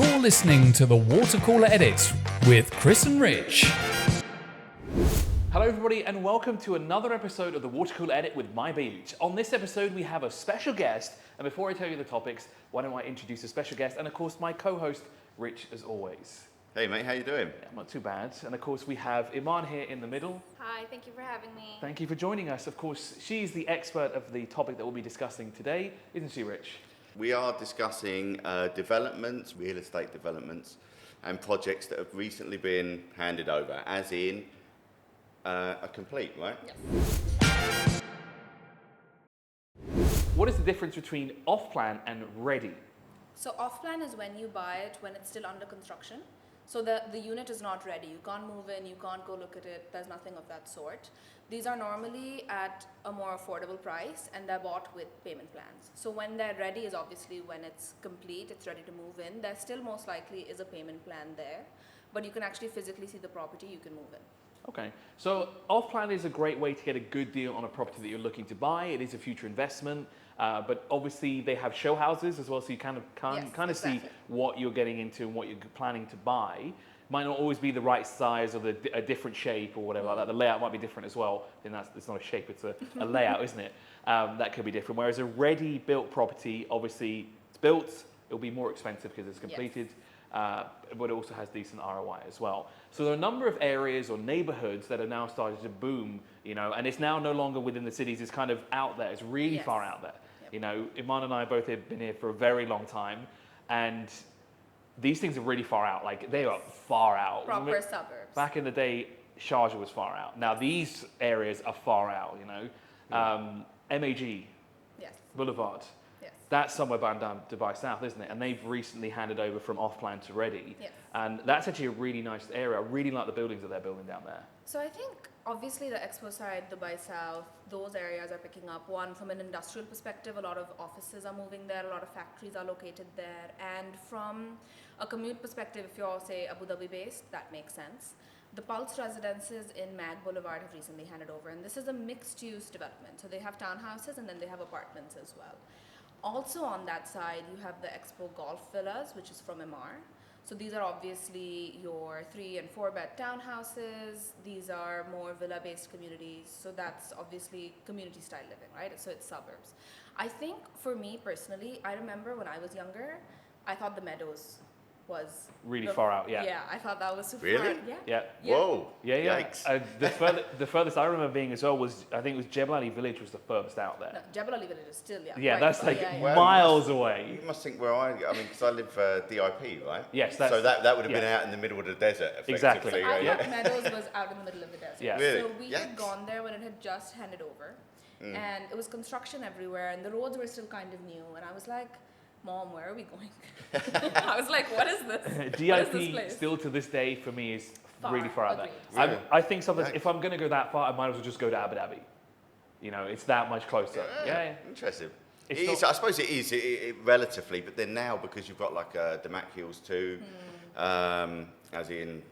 You're listening to the Watercooler Edit with Chris and Rich. Hello everybody and welcome to another episode of the Watercooler Edit with mybayut. On this episode we have a special guest, and before I tell you the topics, why don't I introduce a special guest and of course my co-host Rich as always. Hey mate, how you doing? Yeah, not too bad. And of course we have Eman here in the middle. Hi, thank you for having me. Thank you for joining us. Of course, she's the expert of the topic that we'll be discussing today, isn't she, Rich? We are discussing developments, real estate developments, and projects that have recently been handed over, as in are complete, right? Yes. What is the difference between off-plan and ready? So off-plan is when you buy it when it's still under construction. So the unit is not ready. You can't move in, you can't go look at it, there's nothing of that sort. These are normally at a more affordable price and they're bought with payment plans. So when they're ready is obviously when it's complete, it's ready to move in. There still most likely is a payment plan there, but you can actually physically see the property, you can move in. Okay, so off-plan is a great way to get a good deal on a property that you're looking to buy. It is a future investment, but obviously they have show houses as well, so you kind of see exactly. what you're getting into and what you're planning to buy. Might not always be the right size or a different shape or whatever like that. The layout might be different as well. Then it's not a shape, it's a layout, isn't it? That could be different. Whereas a ready-built property, obviously it's built, it'll be more expensive because it's completed. Yes. But it also has decent ROI as well. So there are a number of areas or neighborhoods that are now starting to boom, and it's now no longer within the cities, it's kind of out there, it's really Yes. far out there. Yep. Iman and I both have been here for a very long time, and these things are really far out, like they are far out. Proper suburbs. Back in the day, Sharjah was far out. Now these areas are far out, MAG, Yes. Boulevard. Yes. That's somewhere down Dubai South, isn't it? And they've recently handed over from off-plan to ready. Yes. And that's actually a really nice area. I really like the buildings that they're building down there. So I think obviously the Expo side, Dubai South, those areas are picking up. One, from an industrial perspective, a lot of offices are moving there, a lot of factories are located there. And from a commute perspective, if you're, say, Abu Dhabi based, that makes sense. The Pulse residences in Mag Boulevard have recently handed over, and this is a mixed-use development. So they have townhouses and then they have apartments as well. Also on that side, you have the Expo Golf Villas, which is from Eman. So these are obviously your 3 and 4 bed townhouses. These are more villa-based communities. So that's obviously community style living, right? So it's suburbs. I think for me personally, I remember when I was younger, I thought the Meadows was Really far out, yeah. Yeah, I thought that was super Really? far. Yeah. Yeah. Yeah. Whoa! Yeah. Yikes! The furthest I remember being as well was, I think it was Jebel Ali Village was the furthest out there. No, Jebel Ali Village is still, Yeah, right, that's like yeah. Well, miles away. You must think where I mean, because I live DIP, right? Yes, So that would have been yeah. out in the middle of the desert, effectively. Exactly. So I right? thought Meadows was out in the middle of the desert. Yeah. Really? So we had Yikes. gone there when it had just handed over. And it was construction everywhere and the roads were still kind of new. And I was like, Mom, where are we going? I was like, what is this? What is this DIP place? still to this day for me is Far, really far out there. agreed. Really? I think sometimes Yikes. if I'm going to go that far, I might as well just go to Abu Dhabi. It's that much closer. Yeah. Interesting. It's It is, not- I suppose it is relatively, but then now because you've got like Damac Hills too, as in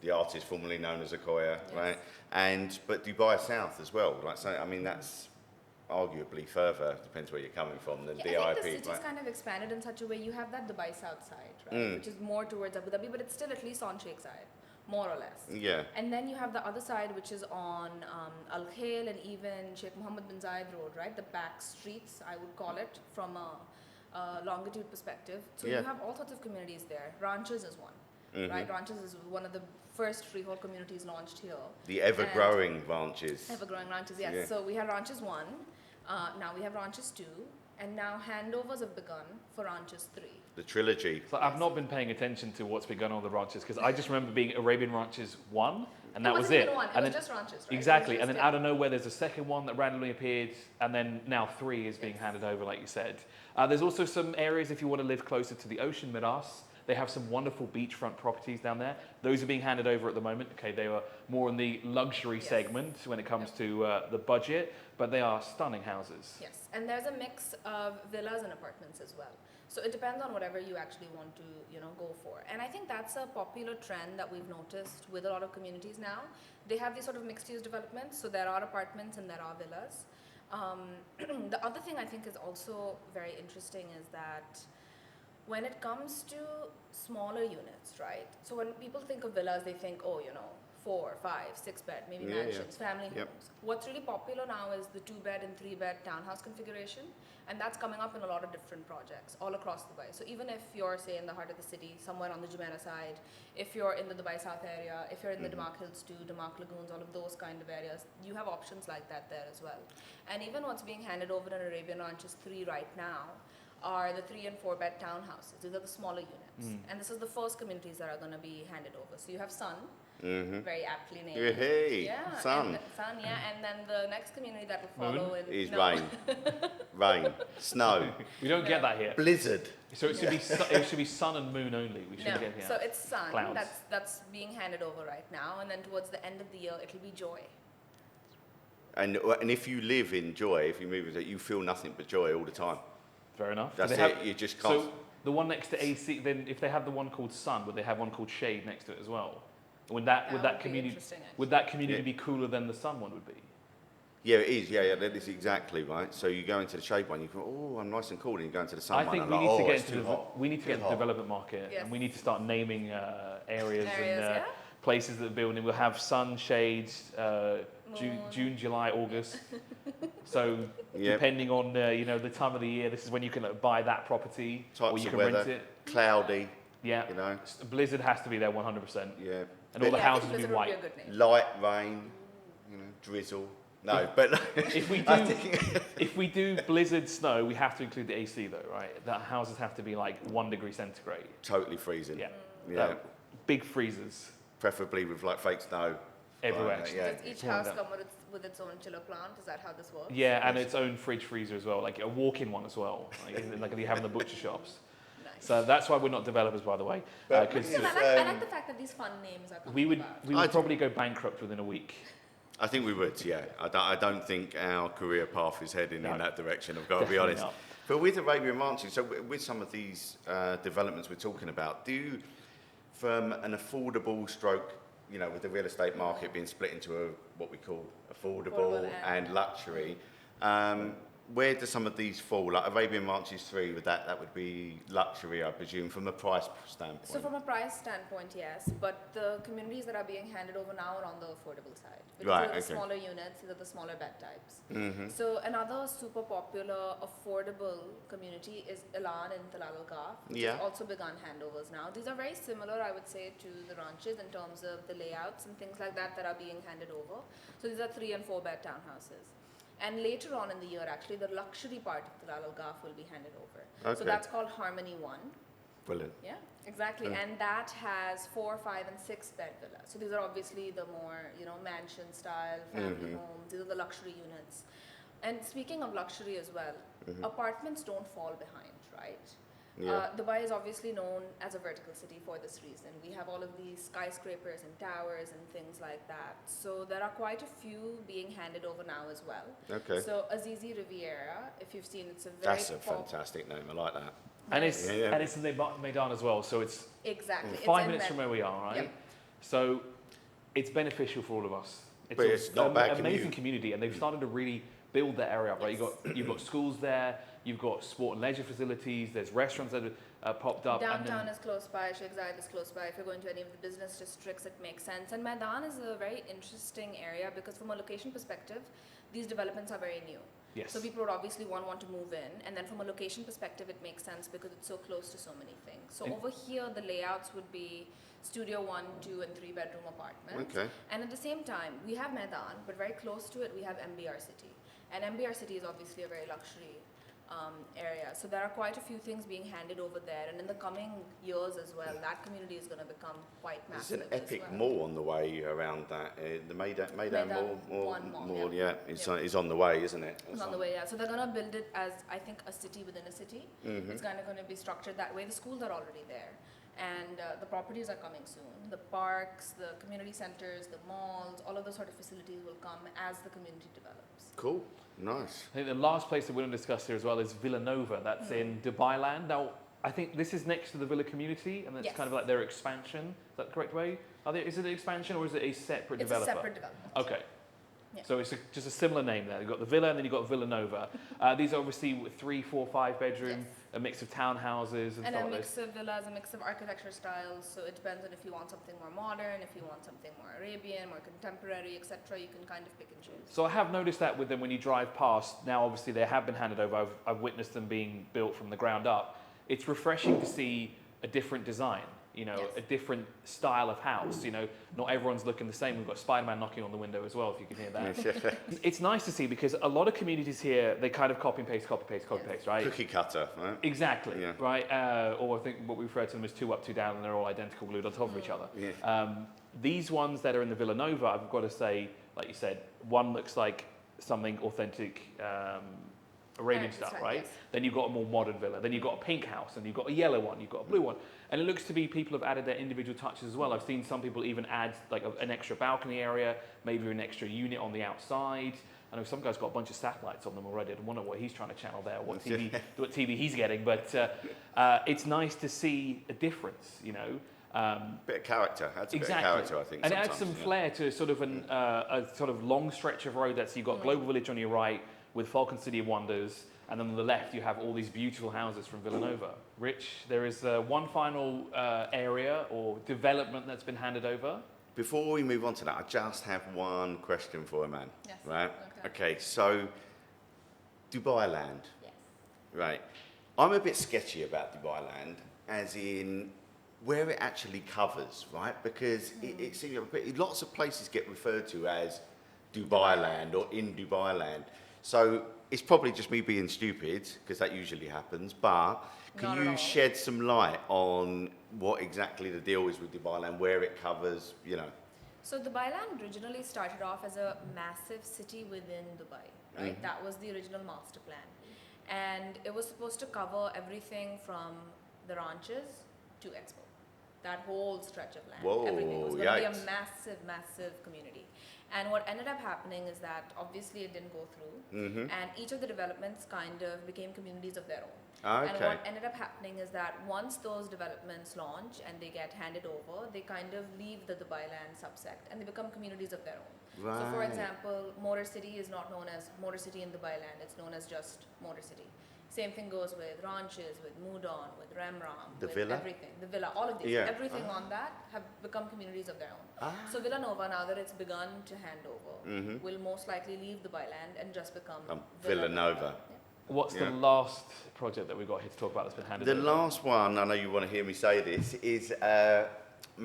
the artist formerly known as Akoya, Yes. right? But Dubai South as well. Like so, I mean that's arguably further, depends where you're coming from, than Yeah, I think the DIP. city's Right? kind of expanded in such a way. You have that Dubai South side, right? Which is more towards Abu Dhabi, but it's still at least on Sheikh side, more or less. Yeah. And then you have the other side, which is on Al Khail and even Sheikh Mohammed bin Zayed Road, right? The back streets, I would call it, from a longitude perspective. So Yeah. you have all sorts of communities there. Ranches is one, right? Ranches is one of the first freehold communities launched here. The ever-growing branches. Ever-growing ranches, yes. Yeah. So we had Ranches 1, now we have Ranches 2, and now handovers have begun for Ranches 3. The trilogy. So I've not been paying attention to what's been going on with the ranches because I just remember being Arabian Ranches 1 and that was wasn't it. even one, it And was then- just Ranches, right? Exactly. It was And then just out of nowhere, there's a second one that randomly appeared, and then now 3 is being handed over, like you said. There's also some areas if you want to live closer to the ocean, Midas. They have some wonderful beachfront properties down there. Those are being handed over at the moment. Okay, they are more in the luxury Yes. segment when it comes to the budget, but they are stunning houses. Yes, and there's a mix of villas and apartments as well. So it depends on whatever you actually want to, go for. And I think that's a popular trend that we've noticed with a lot of communities now. They have these sort of mixed-use developments, so there are apartments and there are villas. The other thing I think is also very interesting is that When it comes to smaller units, right? So when people think of villas, they think, oh, 4, 5, 6 bed, maybe Yeah, yeah. mansions, family Yep. homes. What's really popular now is the 2 bed and 3 bed townhouse configuration, and that's coming up in a lot of different projects all across Dubai. So even if you're, say, in the heart of the city, somewhere on the Jumeirah side, if you're in the Dubai South area, if you're in the Damak Hills too, Damak Lagoons, all of those kind of areas, you have options like that there as well. And even what's being handed over in Arabian Ranches 3 right now are the 3 and 4 bed townhouses. These are the smaller units. And this is the first communities that are going to be handed over. So you have Sun, very aptly named. Hey, Yeah, sun. And Sun, yeah. And then the next community that will follow Is no. rain. Rain. Snow. We don't get that here. Blizzard. So it should be it should be sun and moon only. We shouldn't No, get so it's Sun clouds. that's being handed over right now, and then towards the end of the year it'll be Joy. And if you live in joy, if you move with it, you feel nothing but joy all the time. Fair enough. That's Do it. they have- You just can't. So the one next to AC, then if they have the one called Sun, would they have one called Shade next to it as well? Would that That that would be community interesting, actually. would that community Yeah. be cooler than the Sun one would be? Yeah, it is. Yeah, that is exactly right. So you go into the shade one, you go, oh, I'm nice and cool. And you go into the sun I one, think and we like, need to oh, get it's into too hot. we need to Too get into the hot. development market, Yes. and we need to start naming areas and Yeah. places that are building. We'll have sun, shades, June, Moon. July, August. So Yep. depending on the time of the year, this is when you can buy that property or Types you of can weather, rent it. cloudy, Yeah, you know. Blizzard has to be there 100%, Yeah. and all the Bit Yeah, I houses think will be Blizzard would be white. a good name. light rain, drizzle. No, but If we I do, think if we do blizzard snow, we have to include the AC though, right? The houses have to be like 1 degree centigrade. totally freezing. Yeah, Yeah. big freezers Preferably with like fake snow. everywhere. Yeah. Does each It's one of house them. come with its own chiller plant? Is that how this works? Yeah, and its own fridge freezer as well, like a walk-in one as well, like you have in the butcher shops. Nice. So that's why we're not developers, by the way, But because Still, I like the fact that these fun names are coming we would about. we would probably go bankrupt within a week. I think we would, yeah. I don't think our career path is heading No. in that direction, I've got to be Definitely honest. not. But with Arabian Ranches, so with some of these developments we're talking about, from an affordable stroke, with the real estate market being split into what we call affordable and luxury, where do some of these fall? Like Arabian Ranches 3, that would be luxury, I presume, from a price standpoint. So from a price standpoint, yes, but the communities that are being handed over now are on the affordable side. Because Right, these are the okay. smaller units, these are the smaller bed types. Mm-hmm. So another super popular affordable community is Elan in Talal Al Gaf, which Yeah. has also begun handovers now. These are very similar, I would say, to the ranches in terms of the layouts and things like that are being handed over. So these are 3 and 4 bed townhouses. And later on in the year, actually, the luxury part of Talal Al Gaf will be handed over. Okay. So that's called Harmony 1. Brilliant. Yeah, exactly. Yeah. And that has 4, 5, and 6 bed villas. So these are obviously the more, mansion style, family homes. These are the luxury units. And speaking of luxury as well, apartments don't fall behind, right? Yeah. Dubai is obviously known as a vertical city for this reason. We have all of these skyscrapers and towers and things like that. So there are quite a few being handed over now as well. Okay. So Azizi Riviera, if you've seen, it's a very That's a fantastic name. I like that. And it's Yeah. and it's in the Maidan as well, so it's Exactly. It's 5 in minutes Med- from where we are, right? Yep. So it's beneficial for all of us. But it's not a bad amazing commute. community, and they've started to really build that area up. Right, you've got schools there, you've got sport and leisure facilities. There's restaurants that have popped up. Downtown and then, is close by, Sheikh Zayed is close by. If you're going to any of the business districts, it makes sense. And Maidan is a very interesting area because from a location perspective, these developments are very new. yes, So people would obviously want to move in. And then from a location perspective, it makes sense because it's so close to so many things. So And- over here, the layouts would be studio 1, 2, and 3 bedroom apartments. Okay. And at the same time, we have Maidan, but very close to it, we have MBR City. And MBR City is obviously a very luxury area. So there are quite a few things being handed over there. And in the coming years as well, that community is going to become quite There's massive. an epic as well. mall on the way around that. The Maidan Maidan Mall, One Mall, Mall, yeah. yeah, Yeah. is on the way, isn't it? It's on the way, yeah. So they're going to build it as, I think, a city within a city. It's kind of going to be structured that way. The schools are already there. And the properties are coming soon. The parks, the community centers, the malls, all of those sort of facilities will come as the community develops. Cool, nice. I think the last place that we're going to discuss here as well is Villanova. That's in Dubai land. Now, I think this is next to the villa community, and it's Yes. kind of like their expansion. Is that the correct way? Is it an expansion or is it a separate It's developer? a separate development. Okay. Yeah. So it's just a similar name there. You've got the villa and then you've got Villanova. These are obviously 3, 4, 5 bedroom. Yes. a mix of townhouses and And stuff a like mix this. of villas, a mix of architecture styles. So it depends on if you want something more modern, if you want something more Arabian, more contemporary, etc. You can kind of pick and choose. So I have noticed that with them when you drive past. Now, obviously, they have been handed over. I've witnessed them being built from the ground up. It's refreshing to see a different design. You know, Yes. a different style of house. You know, not everyone's looking the same. We've got Spider-Man knocking on the window as well, if you can hear that. It's nice to see because a lot of communities here, they kind of copy and paste, right? Cookie cutter, right? Exactly, Yeah. right? Or I think what we refer to them as 2 up, 2 down, and they're all identical, glued on top of each other. Yeah. These ones that are in the Villanova, I've got to say, like you said, one looks like something authentic Arabian That's stuff, right, right? yes. Then you've got a more modern villa. Then you've got a pink house, and you've got a yellow one, you've got a blue one. And it looks to be people have added their individual touches as well. I've seen some people even add like an extra balcony area, maybe an extra unit on the outside. I know some guy's got a bunch of satellites on them already. I wonder what he's trying to channel there, what TV he's getting. But it's nice to see a difference, you know. Bit of character. Adds a Exactly. bit of character, I think. And it adds sometimes, some flair to sort of a sort of long stretch of road that's you've got Global Village on your right with Falcon City of Wonders, and then on the left you have all these beautiful houses from Villanova. Rich, there is one final area or development that's been handed over. Before we move on to that, I just have one question for Eman. Yes. Right? Okay. Okay, so Dubai Land. Yes. Right. I'm a bit sketchy about Dubai Land, as in where it actually covers, right? Because it seems lots of places get referred to as Dubai Land or in Dubai Land. So it's probably just me being stupid, because that usually happens, but can Not at you all. shed some light on what exactly the deal is with Dubai Land, where it covers, you know? So Dubai Land originally started off as a massive city within Dubai, right? That was the original master plan. And it was supposed to cover everything from the ranches to Expo. That whole stretch of land. Whoa, Everything. It was going to be a yikes. massive, massive community. And what ended up happening is that obviously it didn't go through. And each of the developments kind of became communities of their own. And Okay. what ended up happening is that once those developments launch and they get handed over, they kind of leave the Dubai Land subsect and they become communities of their own. So for Right. example, Motor City is not known as Motor City in Dubai Land, it's known as just Motor City. Same thing goes with ranches, with Mudon, with Ramram, The with villa? everything. The villa, all of these, Yeah. everything on that have become communities of their own. So Villanova, now that it's begun to hand over, will most likely leave Dubai Land and just become Villanova. Yeah. What's the Yeah. last project that we've got here to talk about that's been handed The over? last one, I know you want to hear me say this, is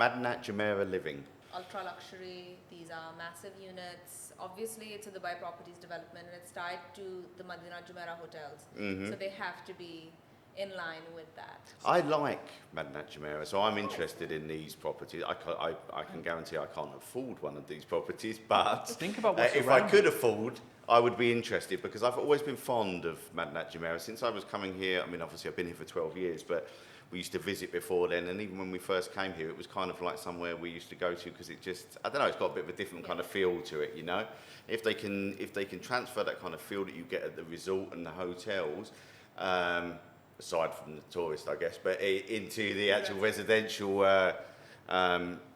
Madinat Jumeirah Living. Ultra luxury, these are massive units. Obviously, it's a Dubai Properties development and it's tied to the Madinat Jumeirah hotels. So they have to be in line with that. I like Madinat Jumeirah, so I'm interested in these properties. I can guarantee I can't afford one of these properties, but Think about what's if I around could afford, I would be interested, because I've always been fond of Madinat Jumeirah since I was coming here. I mean, obviously I've been here for 12 years, but we used to visit before then, and even when we first came here, it was kind of like somewhere we used to go to, because it just, I don't know, it's got a bit of a different kind of feel to it, you know. If they can transfer that kind of feel that you get at the resort and the hotels, aside from the tourists, I guess, but into the actual residential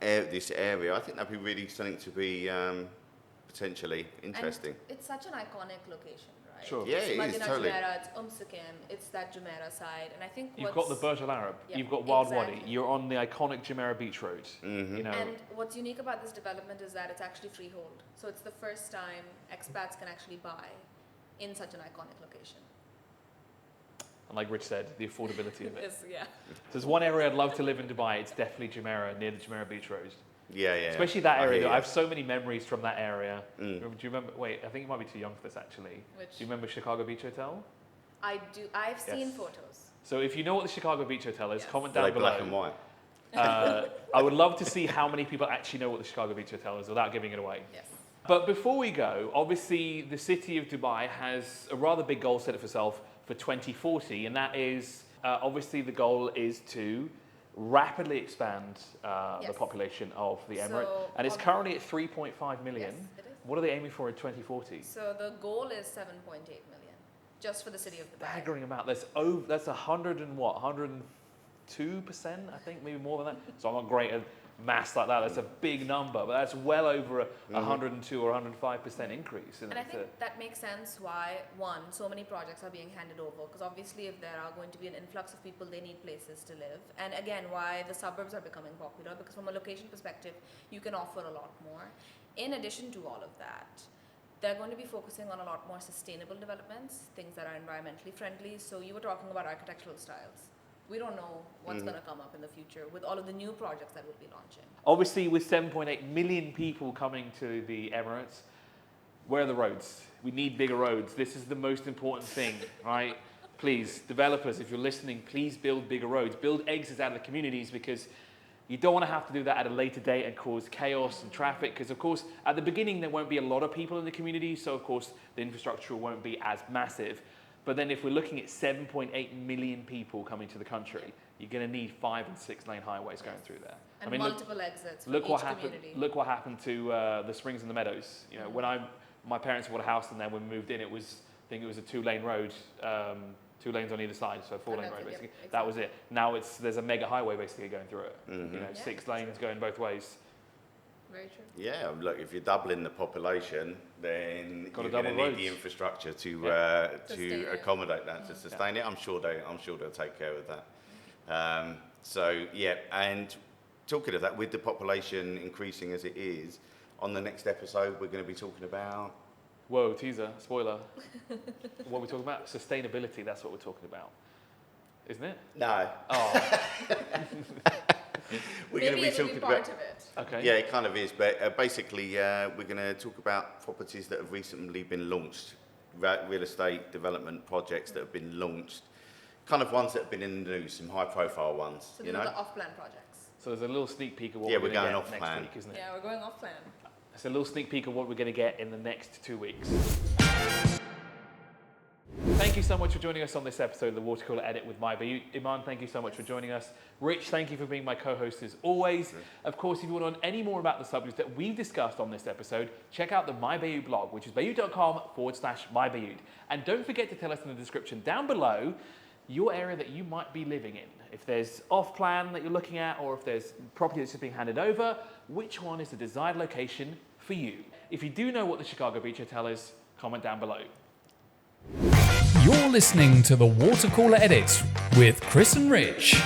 this area, I think that'd be really something to be potentially interesting. And it's such an iconic location, right? Sure. Yeah, It's it is, Madinat totally. Jumeirah, it's Sakim, it's that Jumeirah side, and I think You've got the Burj Al Arab, Yeah, you've got Wild exactly. Wadi, you're on the iconic Jumeirah Beach Road. You know, And what's unique about this development is that it's actually freehold. So it's the first time expats can actually buy in such an iconic location. and like Rich said, the affordability of it. Yes, yeah. So there's one area I'd love to live in Dubai. It's definitely Jumeirah, near the Jumeirah Beach Road. Yeah. Especially that I area. hear Though. you. I have so many memories from that area. Do you remember? Wait, I think you might be too young for this actually. Which Do you remember Chicago Beach Hotel? I do. I've seen Yes. photos. So if you know what the Chicago Beach Hotel is, Yes. comment Are they down below. black and white? I would love to see how many people actually know what the Chicago Beach Hotel is without giving it away. Yes. But before we go, obviously the city of Dubai has a rather big goal set for itself for 2040, and that is obviously the goal is to rapidly expand the Yes. population of the emirate, So, and it's currently at 3.5 million. Yes, it is. What are they aiming for in 2040? So the goal is 7.8 million, just for the city of Dubai. Staggering amount. That's 100 and what? 150 I think, maybe more than that. So I'm not great at maths like that. That's a big number, but that's well over a 102 or 105% increase. And I think that makes sense why, one, so many projects are being handed over, because obviously if there are going to be an influx of people, they need places to live. And again, why the suburbs are becoming popular, because from a location perspective, you can offer a lot more. In addition to all of that, they're going to be focusing on a lot more sustainable developments, things that are environmentally friendly. So you were talking about architectural styles. We don't know what's going to come up in the future with all of the new projects that we'll be launching. Obviously, with 7.8 million people coming to the Emirates, where are the roads? We need bigger roads. This is the most important thing, right? Please, developers, if you're listening, please build bigger roads. Build exits out of the communities, because you don't want to have to do that at a later date and cause chaos and traffic, because of course at the beginning there won't be a lot of people in the community, so of course the infrastructure won't be as massive. But then if we're looking at 7.8 million people coming to the country, you're going to need 5 and 6 lane highways going through there. And multiple exits from look each what happened. community. Look what happened to the Springs and the Meadows. You know, when my parents bought a house and then when we moved in, I think it was a 2-lane road. 2 lanes on either side, so a 4-lane road basically. Exactly. That was it. Now there's a mega highway basically going through it. You know, 6 lanes going both ways. Very true. Yeah, look, if you're doubling the population, then you're going to need the infrastructure to accommodate that, to sustain it. I'm sure they'll take care of that. So yeah, and talking of that, with the population increasing as it is, on the next episode we're going to be talking about. Whoa, teaser, spoiler. What are we talking about? Sustainability, that's what we're talking about. Isn't it? No. Oh. We're going to be talking part of it. Okay. Yeah, it kind of is, but basically we're going to talk about properties that have recently been launched, real estate development projects that have been launched, kind of ones that have been in the news, some high-profile ones. So these are the off-plan projects. So there's a little sneak peek of what we're we're going to off get plan. next week, isn't it? Yeah, we're going off-plan. It's a little sneak peek of what we're going to get in the next 2 weeks. Thank you so much for joining us on this episode of the Water Cooler Edit with mybayut. Eman, thank you so much for joining us. Rich, thank you for being my co-host as always. Of course, if you want to know any more about the subjects that we've discussed on this episode, check out the mybayut blog, which is Bayut.com/mybayut. And don't forget to tell us in the description down below your area that you might be living in. If there's off-plan that you're looking at, or if there's property that's just being handed over, which one is the desired location for you? If you do know what the Chicago Beach Hotel is, comment down below. You're listening to the Water Cooler Edit with Chris and Rich.